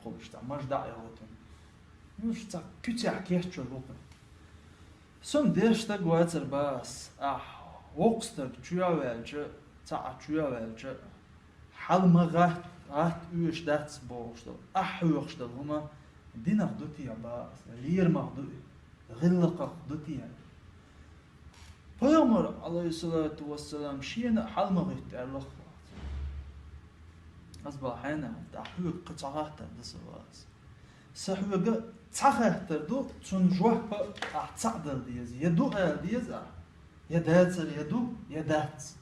قلشتا مش داعي هوتن مش تا كتير كيش شلوبه سون ديشتا قواتر باس وقستك تشويا والجا تا تشويا والجا حال ما غات üyeş dats boğuştu ahıyorştu huma dinar dutiya baas lir mahdu gılqa dutiya Peygamber aleyhissalatu vesselam şiyena halmagit Allah asbahana tahuyuk qıçağatda dısvas sahuyga tsağatda do tsun johpa ahtsaqda diyez yedu diyez yedatser yedu yedat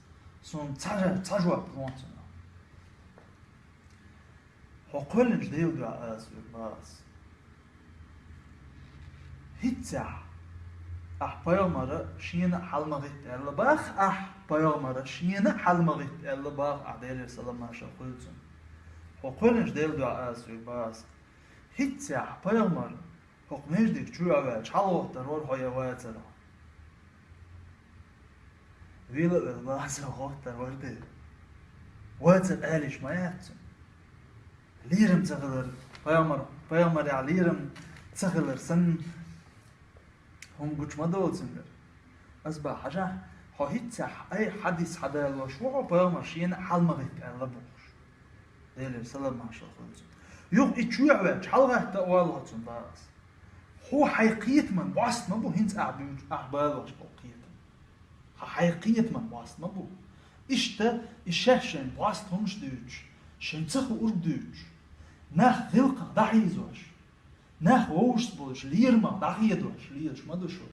son tsajwa pronto وقلنش ديو دعاء باس هيتسع بايامارا شين حلمغيت الله باخ بايامارا شين حلمغيت الله باخ عليه السلام ما شاء قلتم وقلنش ديو دعاء باس هيتسع بايامارا حكمش ديك شو عوال شالوه ترور هاي واترا ويلا بالباس هو ترور دي واتر آليش ما ياتم ليرم تغلر Peygamber ya lirim تغلر سن هم قوش ما دولتنجر أسبح حاجة هيت أي حديث حدا الوشوع Peygamber شين حال مغيت الله بوش ديلر سلام ما شاء الله يوم إتشوع وجه حلقة تقوالها تنباس هو حقيقة من واسط ما بو هنت أعبال وش بقية حقيقة من واسط ما بو إشتا إشاشن واسط همش دوش شنتخ أردوش نخ ذلقة دحيزوش نخ ووش بولش ليرما دحيدوش ليش ما دوشوش